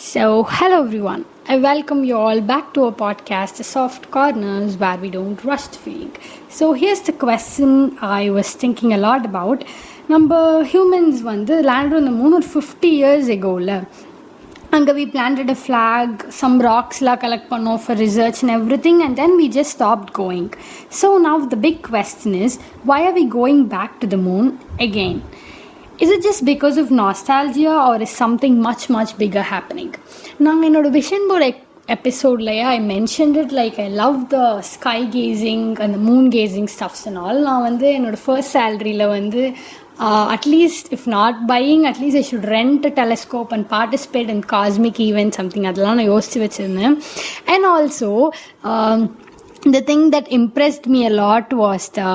Hello everyone. I welcome you all back to our podcast, The Soft Corners, where we don't rush the feeling. So, here's the question I was thinking a lot about. நம்ம humans landed on the moon 50 years ago. Anga we planted a flag, some rocks collect panno for research and everything, and then we just stopped going. So now the big question is, why are we going back to the moon again? Is it just because of nostalgia or is something much bigger happening? நாங்கள் என்னோட vision board எபிசோட்லையே I mentioned it like I love the sky gazing அந்த moon gazing stuffs and all. நான் என்னோட first சேலரியில் at least if not buying at least I should rent a telescope and participate in cosmic event something அதெல்லாம் நான் யோசித்து வச்சுருந்தேன். And also the thing that impressed me a lot was the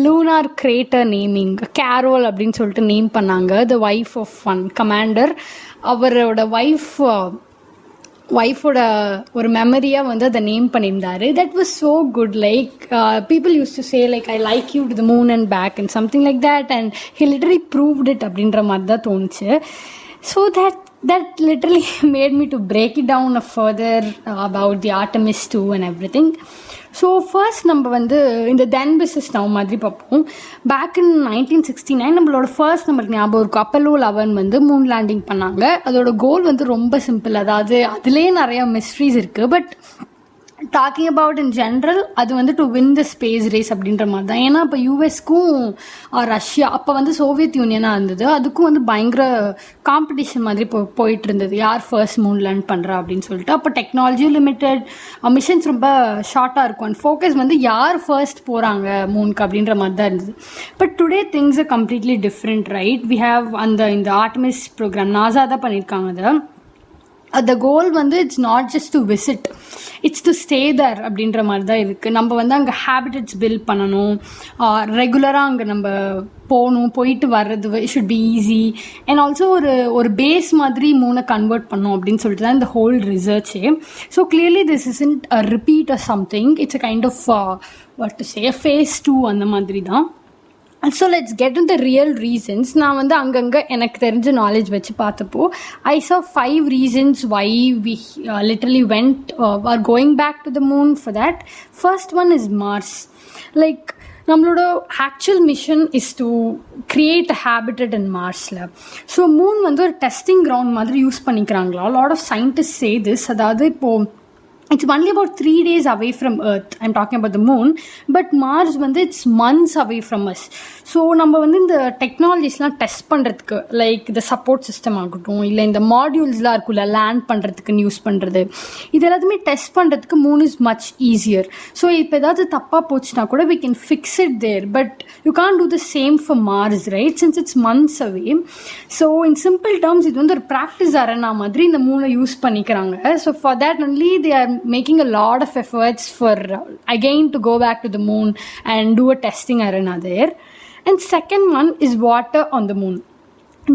lunar crater naming. Carol அப்படின்னு சொல்லிட்டு name பண்ணாங்க. The wife of one commander. அவரோட ஒய்ஃபோட ஒரு மெமரியாக அதை நேம் பண்ணியிருந்தாரு. That was so good. Like people used to say like I like you to the moon and back and something like that and he literally proved it அப்படின்ற மாதிரி தான் தோணுச்சு. So that literally made me to break it down further about the Artemis 2 and everything. So first நம்ம இந்த then business now மாதிரி பார்ப்போம். Back in 1969 நம்மளோட first நம்மளுக்கு ஞாபகம் இருக்கும், அப்போலோ 11 மூன் லேண்டிங் பண்ணாங்க. அதோட கோல் ரொம்ப சிம்பிள். அதாவது அதுலேயே நிறைய மிஸ்ட்ரிஸ் இருக்குது. But talking about in general அது to win the space race அப்படின்ற மாதிரி தான். ஏன்னா இப்போ யூஎஸ்க்கும் ரஷ்யா அப்போ சோவியத் யூனியனாக இருந்தது. அதுக்கும் பயங்கர காம்படிஷன் மாதிரி போயிட்டு இருந்தது, யார் ஃபர்ஸ்ட் மூன் லேண்ட் பண்ணுறா அப்படின்னு சொல்லிட்டு. அப்போ டெக்னாலஜியும் லிமிட்டட், மிஷன்ஸ் ரொம்ப ஷார்ட்டாக இருக்கும். அண்ட் ஃபோக்கஸ் யார் ஃபர்ஸ்ட் போகிறாங்க மூனுக்கு அப்படின்ற மாதிரி தான் இருந்தது. But today things are completely different, right? We have இந்த ஆர்டமிஸ் ப்ரோக்ராம் நாசா தான் பண்ணியிருக்காங்க. அதை the goal it's not just to visit, it's to stay there அப்படின்ற மாதிரி தான் இருக்குது. நம்ம அங்கே ஹேபிட்டட்ஸ் பில்ட் பண்ணணும், ரெகுலராக அங்கே நம்ம போயிட்டு வர்றது should be easy. And also ஒரு பேஸ் மாதிரி மூணை கன்வெர்ட் பண்ணணும் அப்படின்னு சொல்லிட்டு தான் இந்த ஹோல் ரிசர்ச்சே. So clearly this isn't a repeat or something, it's a kind of what to say phase 2 அந்த மாதிரி தான். So let's get in the real reasons. நான் அங்கங்கே எனக்கு தெரிஞ்ச நாலேஜ் வச்சு பார்த்தப்போ I saw 5 reasons why we literally went or going back to the moon for that. First one is Mars. Like நம்மளோட actual mission is to create a habitat in மார்ஸில். So moon ஒரு testing ground மாதிரி use பண்ணிக்கிறாங்களா. Lot of scientist say this. அதாவது இப்போது it's only about 3 days away from Earth. I'm talking about the moon. But Mars it's months away from us. So நம்ம இந்த டெக்னாலஜிஸ்லாம் test பண்ணுறதுக்கு, like இந்த support system ஆகட்டும், இல்லை இந்த மாடியூல்ஸ்லாம் இருக்குல்ல லேண்ட் பண்ணுறதுக்குன்னு யூஸ் பண்ணுறது, இது எல்லாத்தையுமே டெஸ்ட் பண்ணுறதுக்கு Moon is much easier. So இப்போ ஏதாவது தப்பாக போச்சுன்னா கூட we can fix it there. But you can't do the same for Mars, right? Since it's months away. So in simple terms இது ஒரு ப்ராக்டிஸ் அரேனா மாதிரி இந்த மூணை யூஸ் பண்ணிக்கிறாங்க. So for that only they are making a lot of efforts for again to go back to the moon and do a testing arena there. And second one is water on the moon.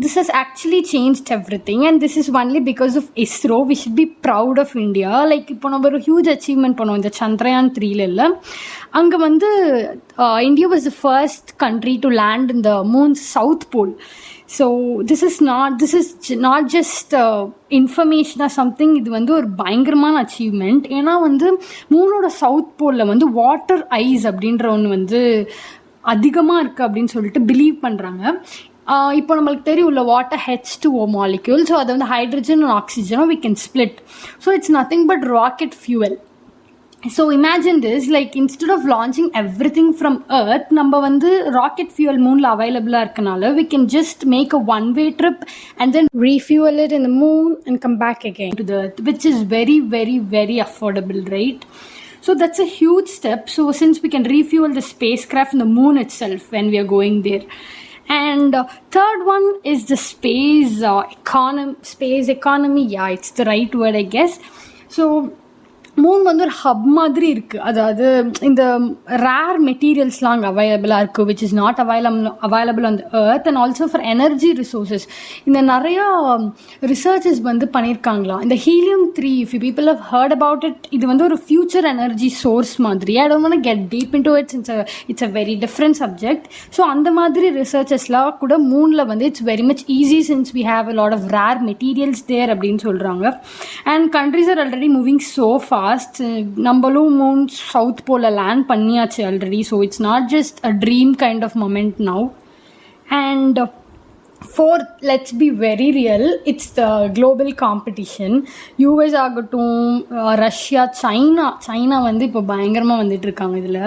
This has actually changed everything, and this is only because of ISRO. We should be proud of India. Like இப்போ நம்ம ஒரு huge achievement பண்ணோம் இந்த Chandrayaan 3 அங்கே India was the first country to land in the moon's south pole. So this is not just information or something. இது ஒரு பயங்கரமான achievement. ஏன்னா மூனோட சவுத் போலில் வாட்டர் ஐஸ் அப்படின்ற ஒன்று அதிகமாக இருக்குது அப்படின்னு சொல்லிட்டு பிலீவ் பண்ணுறாங்க. இப்போ நம்மளுக்கு தெரியும்ல வாட்டர் H2O மாலிக்யூல். ஸோ அதை ஹைட்ரஜன் அண்ட் ஆக்சிஜனும் we can split. So it's nothing but rocket fuel. So imagine this, like instead of launching everything from Earth, நம்ம rocket fuel moonல available இருக்கனால we can just make a one-way trip and then refuel it in the moon and come back again to the Earth, which is very affordable, right? So that's a huge step. So since we can refuel the spacecraft in the moon itself when we are going there. And third one is the space economy. Yeah, it's the right word, I guess. So Moon வந்து ஒரு hub மாதிரி இருக்குது. அதாவது இந்த rare மெட்டீரியல்ஸ்லாம் அங்கே அவைலபிளாக இருக்குது, which is not available on the earth. And also for energy resources இந்த நிறையா ரிசர்ச்சஸ் வந்து பண்ணியிருக்காங்களாம். இந்த helium three, if you people have heard about it, இது வந்து ஒரு ஃபியூச்சர் எனர்ஜி சோர்ஸ் மாதிரி. I don't want to get deep into it's a very different subject. So அந்த மாதிரி ரிசர்ச்சஸ்லாம் கூட மூனில் வந்து it's very much easy since we have a lot of rare materials there அப்படின்னு சொல்கிறாங்க. And countries are already moving so fast. நம்மளும் moon south போல லேண்ட் பண்ணியாச்சு already. So it's not just a dream kind of moment now. And fourth, let's be very real, it's the global competition. US ஆகட்டும், Russia, China வந்து இப்போ பயங்கரமாக வந்துட்டு இருக்காங்க. இதில்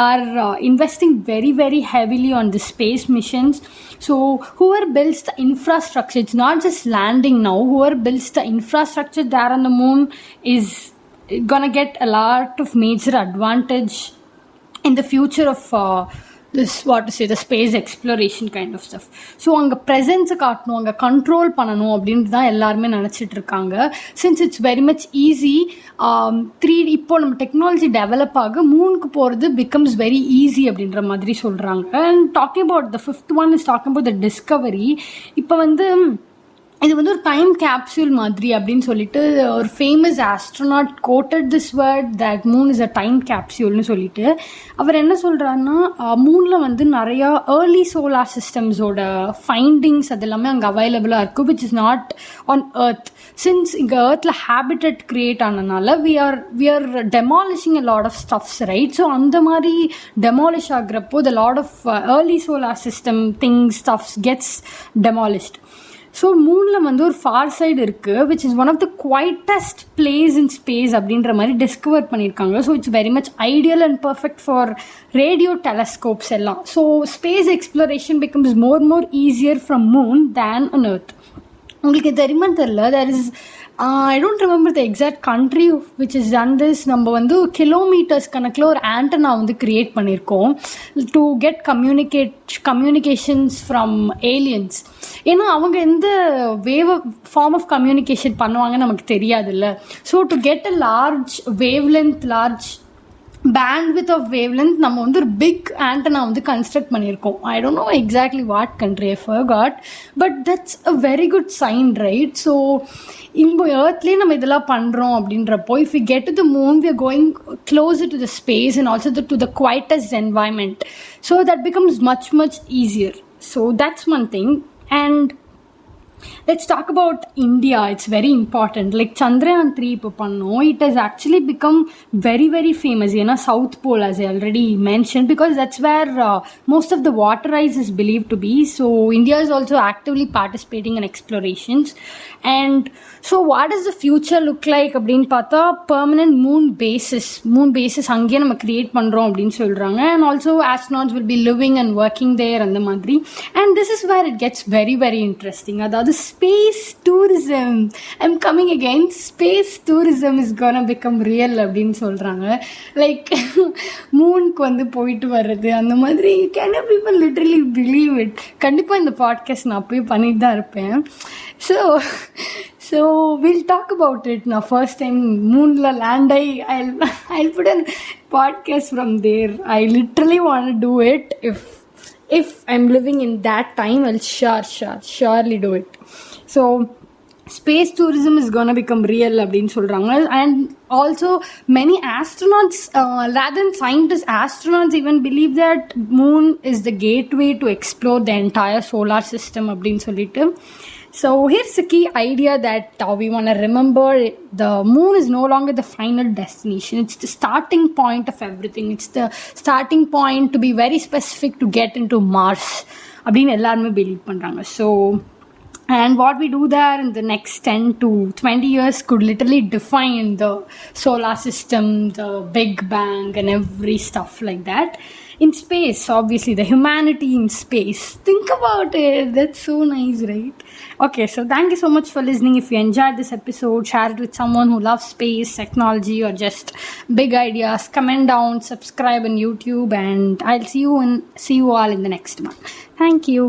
are investing very very heavily on the space missions. So whoever builds the infrastructure, it's not just landing now, whoever builds the infrastructure there on the moon is gonna get a lot of major advantage in the future of this, what to say, the space exploration kind of stuff. So அங்கே ப்ரெசன்ஸை காட்டணும், அங்கே control பண்ணணும் அப்படின்ட்டு தான் எல்லாருமே நினச்சிட்டு இருக்காங்க. Since it's very much easy. 3D இப்போ நம்ம டெக்னாலஜி டெவலப் ஆக மூனுக்கு போகிறது பிகம்ஸ் வெரி ஈஸி அப்படின்ற மாதிரி சொல்கிறாங்க. And talking about the 5th one is talking about the discovery. இப்போ வந்து இது வந்து ஒரு டைம் கேப்சூல் மாதிரி அப்படின்னு சொல்லிட்டு ஒரு famous astronaut quoted this word that moon is a time கேப்சூல்னு சொல்லிட்டு அவர் என்ன சொல்கிறாருன்னா, மூனில் வந்து நிறையா ஏர்லி சோலார் சிஸ்டம்ஸோட ஃபைண்டிங்ஸ் அது எல்லாமே அங்கே அவைலபிளாக இருக்குது, which is not on earth. Since இங்கே எர்த்தில் ஹேபிட்டட் க்ரியேட் ஆனதுனால we are demolishing a lot of stuffs, right? So அந்த மாதிரி டெமாலிஷ் ஆகுறப்போ the lot of early solar system things stuffs gets demolished. So மூனில் வந்து ஒரு ஃபார் சைடு இருக்குது, which is one of the quietest place in space அப்படின்ற மாதிரி discover பண்ணியிருக்காங்க. So it's very much ideal and perfect for radio telescopes எல்லாம். So space exploration becomes more easier from moon than on earth. உங்களுக்கு தெரியுமான்னு தெரில, there is I don't remember the exact country which has done this. நம்ம வந்து kilometres கணக்கில் ஒரு antenna வந்து create பண்ணியிருக்கோம் to get communications from aliens. ஏன்னா அவங்க எந்த ஃபார்ம் ஆஃப் கம்யூனிகேஷன் பண்ணுவாங்கன்னு நமக்கு தெரியாதுல்ல. So to get a large large bandwidth of wavelength நம்ம வந்து ஒரு பிக் ஆண்டனா வந்து கன்ஸ்ட்ரக்ட் பண்ணியிருக்கோம். I don't know exactly what country, I forgot, but that's a very good sign, right? So இப்போ எர்த்லேயே நம்ம இதெல்லாம் பண்ணுறோம் அப்படின்றப்போ, if you get to the moon we are going closer to the space and also to the quietest environment. So that becomes much easier. So that's one thing. And let's talk about India. It's very important. Like Chandrayaan 3 இப்போ பண்ணோம், it has actually become very very famous. ஏன்னா South Pole, as I already mentioned, because that's where most of the water ice is believed to be. So India is also actively participating in explorations. And so what does the future look like அப்படின்னு பார்த்தா, permanent moon bases அங்கேயே நம்ம create பண்ணுறோம் அப்படின்னு சொல்கிறாங்க. And also astronauts will be living and working there அந்த மாதிரி. And this is where it gets very very interesting. அதாவது space tourism, I'm coming again, space tourism is gonna become real அப்படின்னு சொல்கிறாங்க. லைக் மூனுக்கு வந்து போயிட்டு வர்றது அந்த மாதிரி. Can people literally believe it? கண்டிப்பாக இந்த பாட்காஸ்ட் நான் அப்போயே பண்ணிட்டு தான் இருப்பேன். So we'll talk about it now. First time moonla land, I'll put a podcast from there. I literally want to do it. If I'm living in that time, I'll surely do it. So space tourism is gonna become real அப்படின்னு சொல்றாங்க. And also many astronauts, rather than scientists, astronauts even believe that moon is the gateway to explore the entire solar system அப்படின்னு சொல்லிட்டு. So here's the key idea that we want to remember. The moon is no longer the final destination. It's the starting point of everything. It's the starting point, to be very specific, to get into Mars அப்படின்னு எல்லாருமே believe பண்ணுறாங்க. So and what we do there in the next 10 to 20 years could literally define the solar system, the Big Bang and every stuff like that. In space, obviously, the humanity in space. Think about it. That's so nice, right? Okay, so thank you so much for listening. If you enjoyed this episode, share it with someone who loves space, technology, or just big ideas. Comment down, subscribe on YouTube, and I'll see you all in the next one. Thank you.